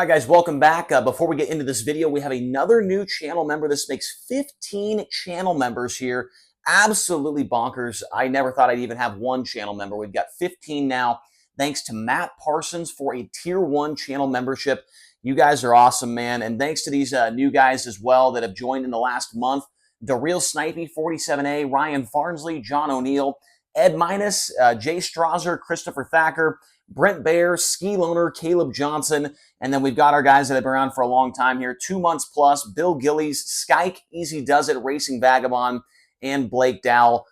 Hi guys, welcome back. Before we get into this video, we have another new channel member. This makes 15 channel members here. Absolutely bonkers. I never thought I'd even have one channel member. We've got 15 now. Thanks to Matt Parsons for a tier 1 channel membership. You guys are awesome, man. And thanks to these new guys as well that have joined in the last month. DeReal Snipey, 47A, Ryan Farnsley, John O'Neill, Ed Minus, Jay Strasser, Christopher Thacker, Brent Bear, Ski Loner, Caleb Johnson, and then we've got our guys that have been around for a long time here, 2 months plus, Bill Gillies, Skyke, Easy Does It, Racing Vagabond, and Blake Dowell.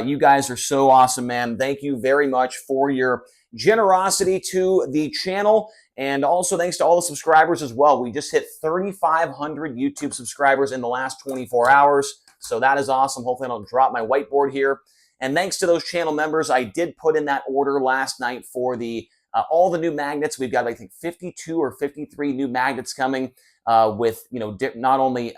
You guys are so awesome, man. Thank you very much for your generosity to the channel, and also thanks to all the subscribers as well. We just hit 3,500 YouTube subscribers in the last 24 hours, so that is awesome. Hopefully I don't drop my whiteboard here. And thanks to those channel members, I did put in that order last night for the all the new magnets. We've got, I think, 52 or 53 new magnets coming with, not only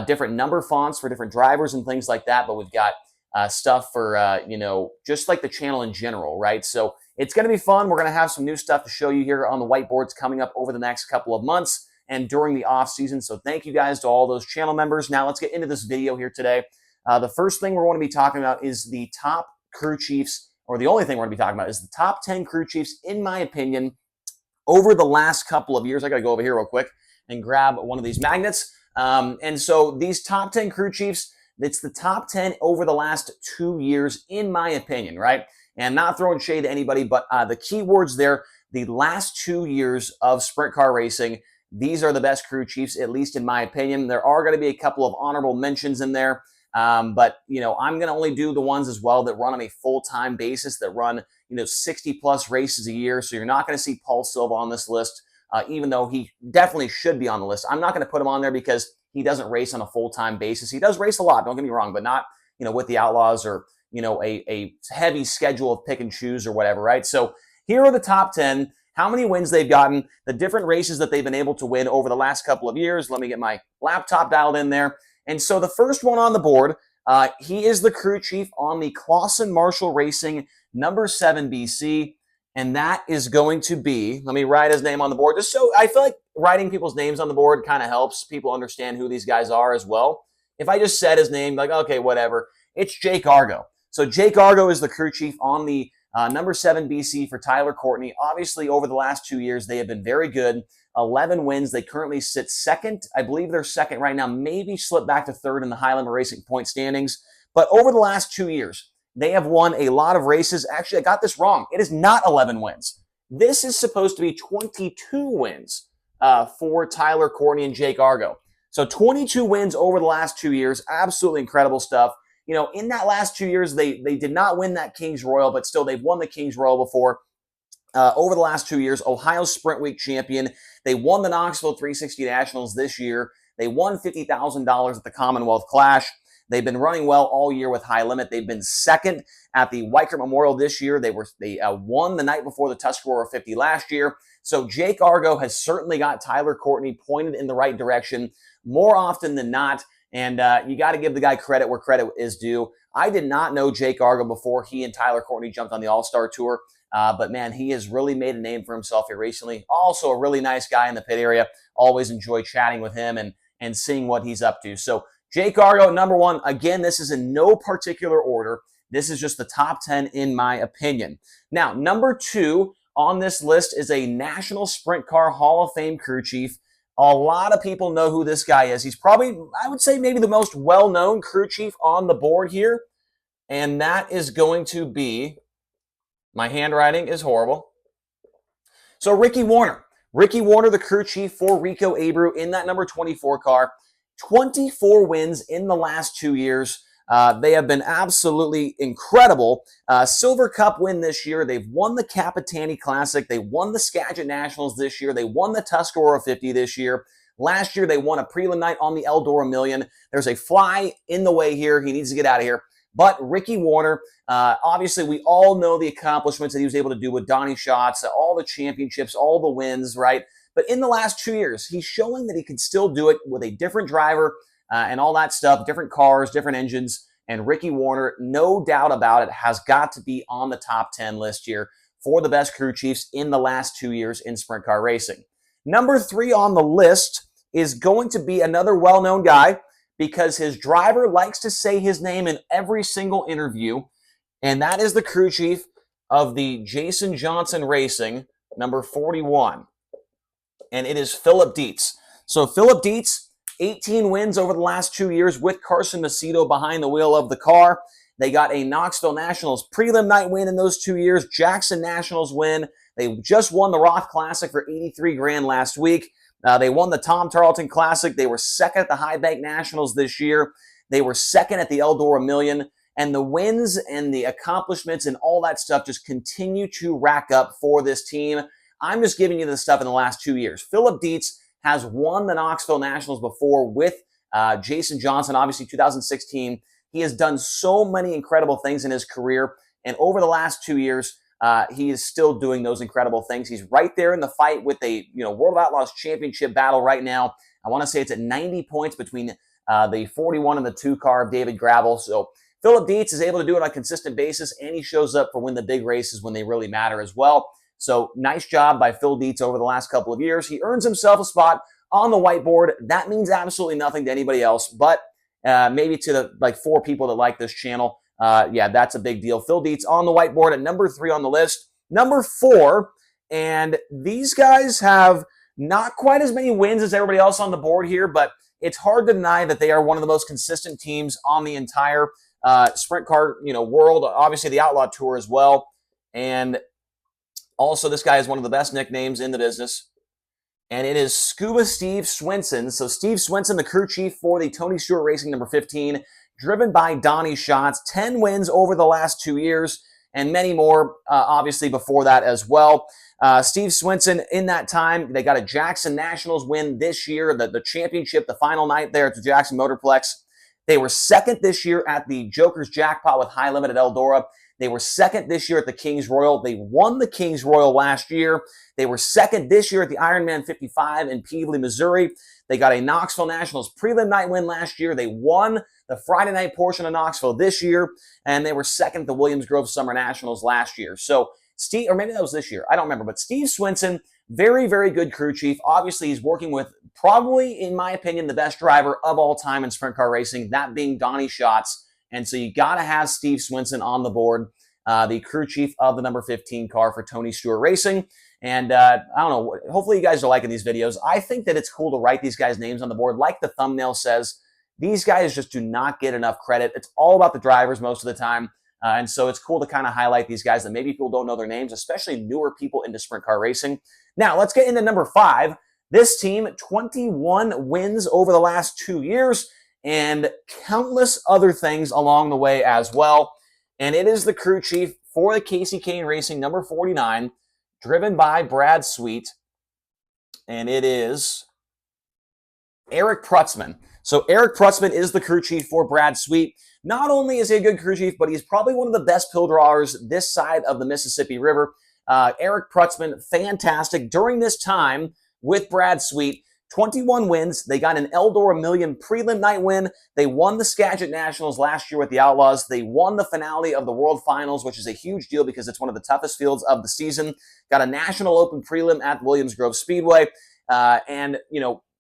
different number fonts for different drivers and things like that, but we've got stuff for, just like the channel in general, right? So it's going to be fun. We're going to have some new stuff to show you here on the whiteboards coming up over the next couple of months and during the off season. So thank you guys to all those channel members. Now let's get into this video here today. The first thing we're going to be talking about is the top crew chiefs, or the only thing we're going to be talking about is the top 10 crew chiefs, in my opinion, over the last couple of years. I got to go over here real quick and grab one of these magnets. And so these top 10 crew chiefs, it's the top 10 over the last 2 years, in my opinion, right? And not throwing shade to anybody, but the keywords there, the last 2 years of sprint car racing, these are the best crew chiefs, at least in my opinion. There are going to be a couple of honorable mentions in there. I'm going to only do the ones as well that run on a full-time basis, that run, 60 plus races a year. So you're not going to see Paul Silva on this list, even though he definitely should be on the list. I'm not going to put him on there because he doesn't race on a full-time basis. He does race a lot, don't get me wrong, but not, with the Outlaws or, a heavy schedule of pick and choose or whatever, right? So here are the top 10, how many wins they've gotten, the different races that they've been able to win over the last couple of years. Let me get my laptop dialed in there. And so the first one on the board, he is the crew chief on the Clausen Marshall Racing number 7 BC, and that is going to be, let me write his name on the board, just so I feel like writing people's names on the board kind of helps people understand who these guys are as well. If I just said his name, like, okay, whatever, it's Jake Argo. So Jake Argo is the crew chief on the number 7 BC for Tyler Courtney. Obviously, over the last 2 years, they have been very good. 11 wins. They currently sit second. I believe they're second right now, maybe slip back to third in the High Limit Racing point standings. But over the last 2 years, they have won a lot of races. Actually, I got this wrong. It is not 11 wins. This is supposed to be 22 wins for Tyler Courtney and Jake Argo. So 22 wins over the last 2 years. Absolutely incredible stuff. In that last 2 years, they did not win that Kings Royal, but still they've won the Kings Royal before. Over the last 2 years, Ohio Sprint Week champion. They won the Knoxville 360 Nationals this year. They won $50,000 at the Commonwealth Clash. They've been running well all year with High Limit. They've been second at the Weichert Memorial this year. They won the night before the Tuscarora 50 last year. So Jake Argo has certainly got Tyler Courtney pointed in the right direction more often than not. And you got to give the guy credit where credit is due. I did not know Jake Argo before he and Tyler Courtney jumped on the All-Star Tour. But man, he has really made a name for himself here recently. Also a really nice guy in the pit area. Always enjoy chatting with him and seeing what he's up to. So Jake Argo, number 1. Again, this is in no particular order. This is just the top 10 in my opinion. Now, number 2 on this list is a National Sprint Car Hall of Fame crew chief. A lot of people know who this guy is. He's probably, I would say, maybe the most well-known crew chief on the board here. And that is going to be, my handwriting is horrible. So Ricky Warner. Ricky Warner, the crew chief for Rico Abreu in that number 24 car. 24 wins in the last 2 years. They have been absolutely incredible. Silver Cup win this year. They've won the Capitani Classic. They won the Skagit Nationals this year. They won the Tuscarora 50 this year. Last year, they won a prelim night on the Eldora Million. There's a fly in the way here. He needs to get out of here. But Ricky Warner, obviously, we all know the accomplishments that he was able to do with Donnie Schatz, all the championships, all the wins, right? But in the last 2 years, he's showing that he can still do it with a different driver and all that stuff, different cars, different engines. And Ricky Warner, no doubt about it, has got to be on the top 10 list here for the best crew chiefs in the last 2 years in sprint car racing. Number 3 on the list is going to be another well-known guy because his driver likes to say his name in every single interview, and that is the crew chief of the Jason Johnson Racing, number 41, and it is Philip Deets. So Philip Deets, 18 wins over the last 2 years with Carson Macedo behind the wheel of the car. They got a Knoxville Nationals prelim night win in those 2 years, Jackson Nationals win. They just won the Roth Classic for $83,000 last week. They won the Tom Tarleton Classic. They were second at the High Bank Nationals this year. They were second at the Eldora Million. And the wins and the accomplishments and all that stuff just continue to rack up for this team. I'm just giving you the stuff in the last 2 years. Philip Deets has won the Knoxville Nationals before with Jason Johnson, obviously 2016. He has done so many incredible things in his career. And over the last 2 years, he is still doing those incredible things. He's right there in the fight with a World of Outlaws championship battle right now. I want to say it's at 90 points between the 41 and the 2 car of David Gravel. So Philip Deets is able to do it on a consistent basis, and he shows up for when the big races, when they really matter as well. So nice job by Phil Deets over the last couple of years. He earns himself a spot on the whiteboard. That means absolutely nothing to anybody else, but maybe to the 4 people that like this channel. Yeah, that's a big deal. Phil Deets on the whiteboard at number 3 on the list. Number 4, and these guys have not quite as many wins as everybody else on the board here, but it's hard to deny that they are one of the most consistent teams on the entire sprint car world. Obviously, the Outlaw Tour as well. And also, this guy is one of the best nicknames in the business. And it is Scuba Steve Swinson. So Steve Swinson, the crew chief for the Tony Stewart Racing number 15, driven by Donnie Schatz. 10 wins over the last 2 years, and many more, obviously, before that as well. Steve Swinson, in that time, they got a Jackson Nationals win this year, the championship, the final night there at the Jackson Motorplex. They were second this year at the Joker's Jackpot with High Limit at Eldora. They were second this year at the Kings Royal. They won the Kings Royal last year. They were second this year at the Ironman 55 in Peabody, Missouri. They got a Knoxville Nationals prelim night win last year. They won the Friday night portion of Knoxville this year, and they were second at the Williams Grove Summer Nationals last year. So Steve, or maybe that was this year, I don't remember, but Steve Swinson, very, very good crew chief. Obviously, he's working with probably, in my opinion, the best driver of all time in sprint car racing, that being Donnie Schatz. And so you got to have Steve Swinson on the board, the crew chief of the number 15 car for Tony Stewart Racing. And I don't know, hopefully you guys are liking these videos. I think that it's cool to write these guys' names on the board. Like the thumbnail says, these guys just do not get enough credit. It's all about the drivers most of the time. And so it's cool to kind of highlight these guys that maybe people don't know their names, especially newer people into sprint car racing. Now, let's get into number 5. This team, 21 wins over the last 2 years, and countless other things along the way as well. And it is the crew chief for the Casey Kane Racing number 49, driven by Brad Sweet. And it is Eric Prutzman. So Eric Prutzman is the crew chief for Brad Sweet. Not only is he a good crew chief, but he's probably one of the best pill drawers this side of the Mississippi River. Eric Prutzman, fantastic. During this time with Brad Sweet, 21 wins. They got an Eldora Million prelim night win. They won the Skagit Nationals last year with the Outlaws. They won the finale of the World Finals, which is a huge deal because it's one of the toughest fields of the season. Got a National Open prelim at Williams Grove Speedway. And,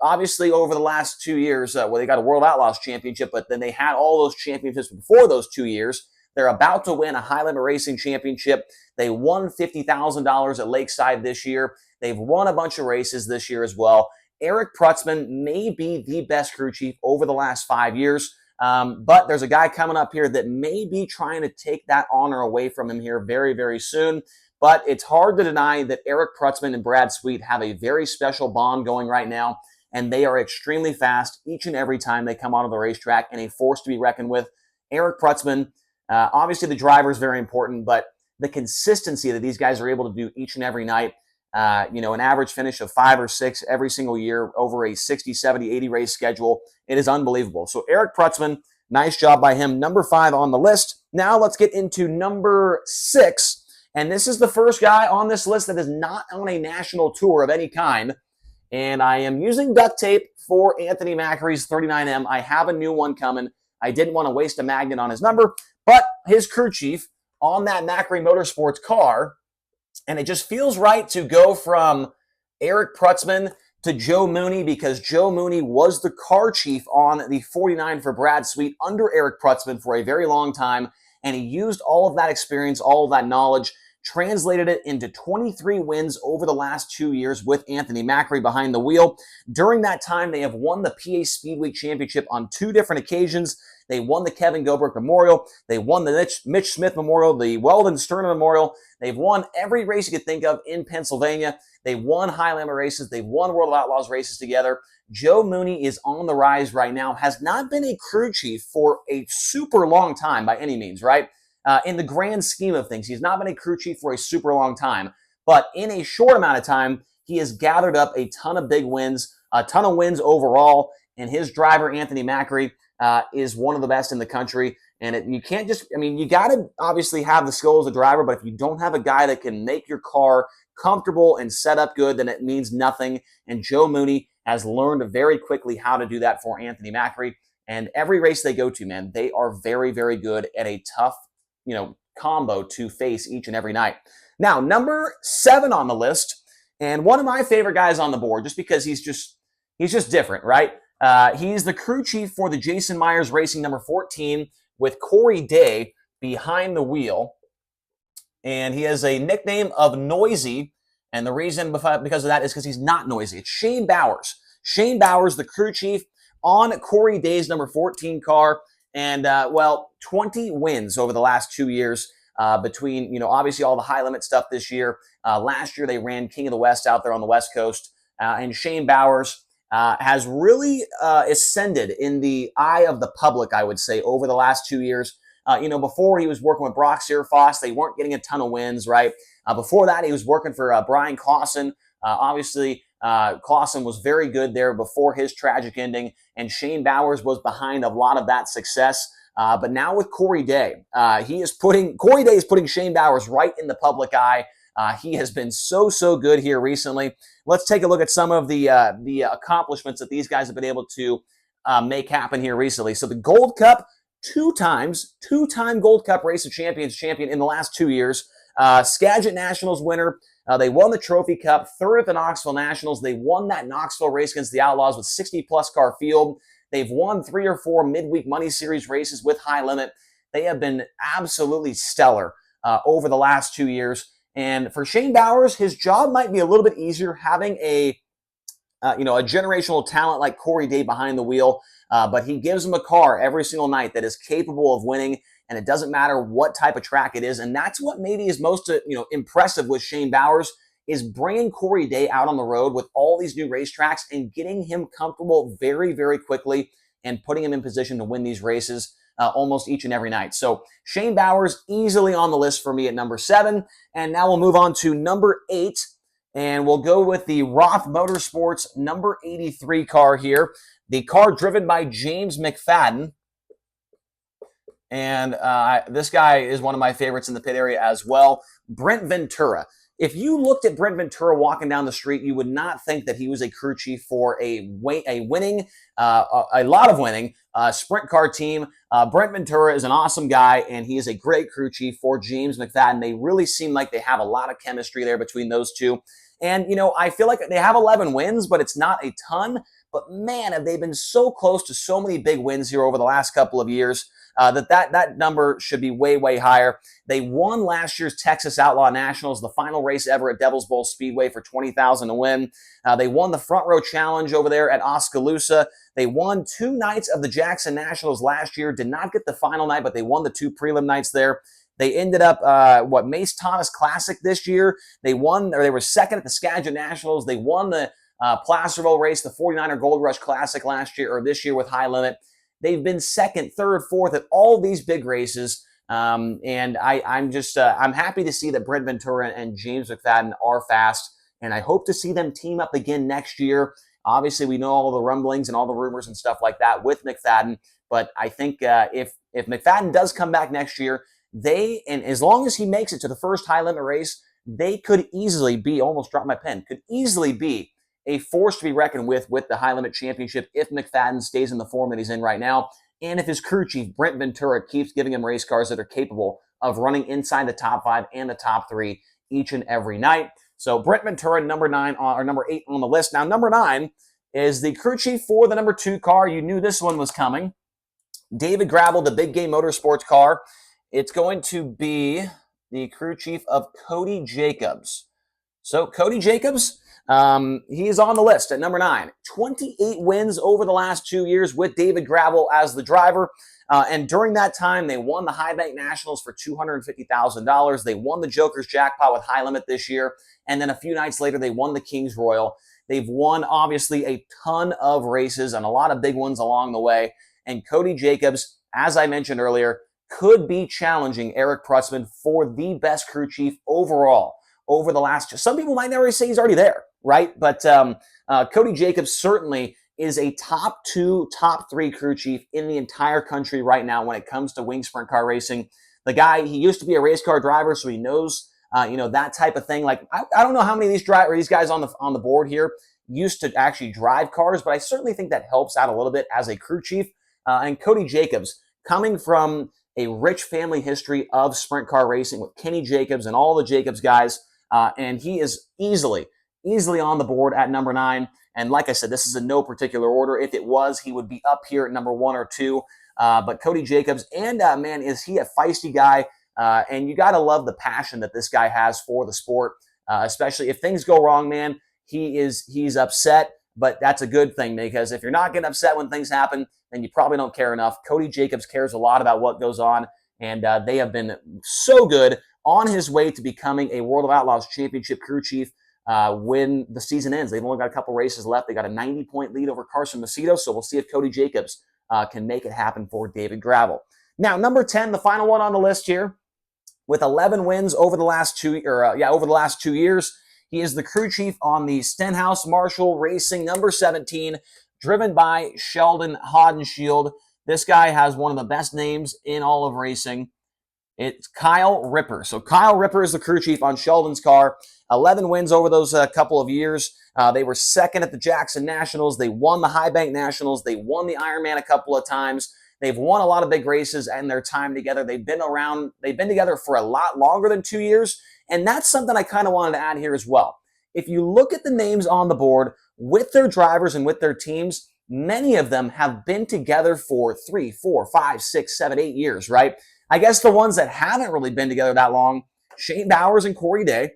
obviously over the last 2 years, they got a World Outlaws championship, but then they had all those championships before those 2 years. They're about to win a High Limit Racing championship. They won $50,000 at Lakeside this year. They've won a bunch of races this year as well. Eric Prutzman may be the best crew chief over the last 5 years, but there's a guy coming up here that may be trying to take that honor away from him here very, very soon. But it's hard to deny that Eric Prutzman and Brad Sweet have a very special bond going right now, and they are extremely fast each and every time they come onto the racetrack and a force to be reckoned with. Eric Prutzman, obviously the driver is very important, but the consistency that these guys are able to do each and every night, an average finish of 5 or 6 every single year over a 60, 70, 80 race schedule. It is unbelievable. So Eric Prutzman, nice job by him. Number 5 on the list. Now let's get into number 6. And this is the first guy on this list that is not on a national tour of any kind. And I am using duct tape for Anthony Macary's 39M. I have a new one coming. I didn't want to waste a magnet on his number, but his crew chief on that Macary Motorsports car. And it just feels right to go from Eric Prutzman to Joe Mooney, because Joe Mooney was the car chief on the 49 for Brad Sweet under Eric Prutzman for a very long time, and he used all of that experience, all of that knowledge, translated it into 23 wins over the last 2 years with Anthony Macri behind the wheel. During that time, they have won the PA Speedway Championship on 2 different occasions. They won the Kevin Gobrick Memorial. They won the Mitch Smith Memorial, the Weldon Sterner Memorial. They've won every race you could think of in Pennsylvania. They won High Limit races. They've won World of Outlaws races together. Joe Mooney is on the rise right now, has not been a crew chief for a super long time by any means, right? In the grand scheme of things, he's not been a crew chief for a super long time. But in a short amount of time, he has gathered up a ton of big wins, a ton of wins overall. And his driver, Anthony Macri, is one of the best in the country. And you can't just, you got to obviously have the skill as a driver, but if you don't have a guy that can make your car comfortable and set up good, then it means nothing. And Joe Mooney has learned very quickly how to do that for Anthony Macri. And every race they go to, man, they are very, very good at a tough, combo to face each and every night. Now, number 7 on the list, and one of my favorite guys on the board, just because he's just different, right? He's the crew chief for the Jason Myers Racing number 14 with Corey Day behind the wheel. And he has a nickname of Noisy. And the reason because of that is because he's not noisy. It's Shane Bowers. Shane Bowers, the crew chief on Corey Day's number 14 car. And, 20 wins over the last 2 years between, obviously all the high limit stuff this year. Last year they ran King of the West out there on the West Coast. And Shane Bowers has really ascended in the eye of the public, I would say, over the last 2 years. Before he was working with Brock Searfoss, they weren't getting a ton of wins, right? Before that, he was working for Brian Clausen. Obviously, Clausen was very good there before his tragic ending, and Shane Bowers was behind a lot of that success. But now with Corey Day, Corey Day is putting Shane Bowers right in the public eye. He has been so good here recently. Let's take a look at some of the accomplishments that these guys have been able to make happen here recently. So the Gold Cup, two-time Gold Cup Race of Champions champion in the last 2 years. Skagit Nationals winner. They won the Trophy Cup, 3rd at the Knoxville Nationals. They won that Knoxville race against the Outlaws with 60-plus car field. They've won 3 or 4 midweek Money Series races with High Limit. They have been absolutely stellar over the last 2 years. And for Shane Bowers, his job might be a little bit easier having a generational talent like Corey Day behind the wheel. But he gives him a car every single night that is capable of winning, and it doesn't matter what type of track it is. And that's what maybe is most impressive with Shane Bowers, is bringing Corey Day out on the road with all these new racetracks and getting him comfortable very, very quickly and putting him in position to win these races almost each and every night. So Shane Bowers easily on the list for me at number 7. And now we'll move on to number 8. And we'll go with the Roth Motorsports number 83 car here. The car driven by James McFadden. And this guy is one of my favorites in the pit area as well. Brent Ventura. If you looked at Brent Ventura walking down the street, you would not think that he was a crew chief for a lot of winning sprint car team. Brent Ventura is an awesome guy, and he is a great crew chief for James McFadden. They really seem like they have a lot of chemistry there between those two. And, I feel like they have 11 wins, but it's not a ton. But, man, have they been so close to so many big wins here over the last couple of years that number should be way, way higher. They won last year's Texas Outlaw Nationals, the final race ever at Devil's Bowl Speedway for $20,000 to win. They won the Front Row Challenge over there at Oskaloosa. They won 2 nights of the Jackson Nationals last year, did not get the final night, but they won the 2 prelim nights there. They ended up, Mace Thomas Classic this year. They were 2nd at the Skagit Nationals. They won the Placerville race, the 49er Gold Rush Classic this year with High Limit. They've been 2nd, 3rd, 4th at all these big races. And I'm happy to see that Brent Ventura and James McFadden are fast. And I hope to see them team up again next year. Obviously, we know all the rumblings and all the rumors and stuff like that with McFadden. But I think if McFadden does come back next year, and as long as he makes it to the first High Limit race, they could easily be, almost dropped my pen, could easily be a force to be reckoned with the High Limit Championship if McFadden stays in the form that he's in right now, and if his crew chief, Brent Ventura, keeps giving him race cars that are capable of running inside the top 5 and the top 3 each and every night. So Brent Ventura, number 9 or number 8 on the list. Now, number 9 is the crew chief for the number 2 car. You knew this one was coming. David Gravel, the Big Game Motorsports car. It's going to be the crew chief of Cody Jacobs. So Cody Jacobs, he is on the list at number 9. 28 wins over the last 2 years with David Gravel as the driver. And during that time, they won the High Bank Nationals for $250,000. They won the Joker's Jackpot with High Limit this year. And then a few nights later, they won the King's Royal. They've won, obviously, a ton of races and a lot of big ones along the way. And Cody Jacobs, as I mentioned earlier, could be challenging Eric Prutzman for the best crew chief overall over the last. Some people might never say he's already there, right? But Cody Jacobs certainly is a top 2, top 3 crew chief in the entire country right now when it comes to wing sprint car racing. The guy, he used to be a race car driver, so he knows, that type of thing. Like I don't know how many of these guys on the board here used to actually drive cars, but I certainly think that helps out a little bit as a crew chief. And Cody Jacobs, coming from a rich family history of sprint car racing with Kenny Jacobs and all the Jacobs guys, and he is easily on the board at number 9. And like I said, this is in no particular order. If it was, he would be up here at number 1 or 2. But Cody Jacobs, and man, is he a feisty guy. And you got to love the passion that this guy has for the sport, especially if things go wrong, man. He's upset, but that's a good thing, because if you're not getting upset when things happen, then you probably don't care enough. Cody Jacobs cares a lot about what goes on, and they have been so good on his way to becoming a World of Outlaws Championship crew chief when the season ends. They've only got a couple races left. They got a 90-point lead over Carson Macedo, so we'll see if Cody Jacobs can make it happen for David Gravel. Now, number 10, the final one on the list here, with 11 wins over the last 2 years. He is the crew chief on the Stenhouse Marshall Racing number 17, driven by Sheldon Haudenschild. This guy has one of the best names in all of racing. It's Kyle Ripper. So Kyle Ripper is the crew chief on Sheldon's car. 11 wins over those couple of years. They were second at the Jackson Nationals. They won the High Bank Nationals. They won the Ironman a couple of times. They've won a lot of big races in their time together. They've been together for a lot longer than 2 years. And that's something I kind of wanted to add here as well. If you look at the names on the board with their drivers and with their teams, many of them have been together for 3, 4, 5, 6, 7, 8 years, right? I guess the ones that haven't really been together that long, Shane Bowers and Corey Day,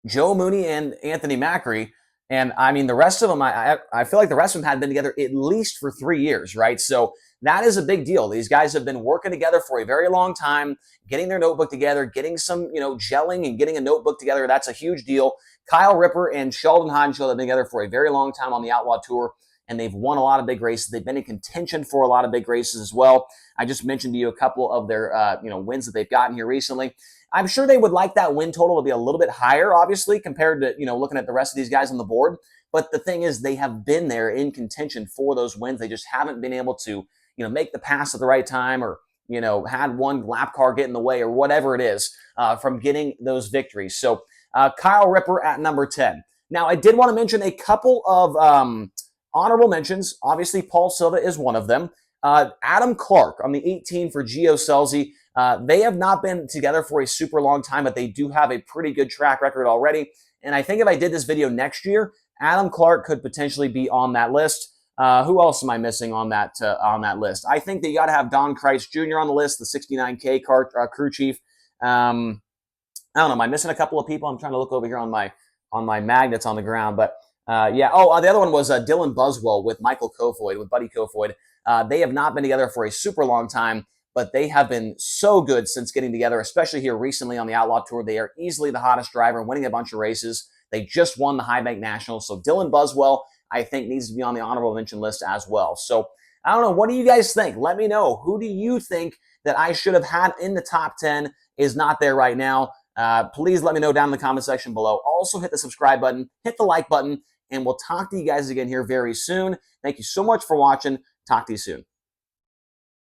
Joe Mooney and Anthony Macri. And I mean, the rest of them, I feel like the rest of them had been together at least for 3 years, right? So that is a big deal. These guys have been working together for a very long time, getting their notebook together, getting some, gelling and getting a notebook together. That's a huge deal. Kyle Ripper and Sheldon Haudenschild have been together for a very long time on the Outlaw Tour, and they've won a lot of big races. They've been in contention for a lot of big races as well. I just mentioned to you a couple of their, wins that they've gotten here recently. I'm sure they would like that win total to be a little bit higher, obviously, compared to, looking at the rest of these guys on the board. But the thing is, they have been there in contention for those wins. They just haven't been able to, make the pass at the right time, or, had one lap car get in the way, or whatever it is, from getting those victories. So Kyle Ripper at number 10. Now, I did want to mention a couple of honorable mentions. Obviously, Paul Silva is one of them. Adam Clark on the 18 for Gio Scelzi. They have not been together for a super long time, but they do have a pretty good track record already. And I think if I did this video next year, Adam Clark could potentially be on that list. Who else am I missing on that list? I think that you got to have Don Christ Jr. on the list, the 69K car crew chief. I don't know. Am I missing a couple of people? I'm trying to look over here on my magnets on the ground, but yeah. Oh, the other one was Dylan Buswell with Michael Kofoid, with Buddy Kofoid. They have not been together for a super long time, but they have been so good since getting together, especially here recently on the Outlaw Tour. They are easily the hottest driver, winning a bunch of races. They just won the High Bank Nationals. So Dylan Buswell, I think, needs to be on the honorable mention list as well. So I don't know. What do you guys think? Let me know. Who do you think that I should have had in the top 10 is not there right now? Please let me know down in the comment section below. Also, hit the subscribe button, hit the like button, and we'll talk to you guys again here very soon. Thank you so much for watching. Talk to you soon.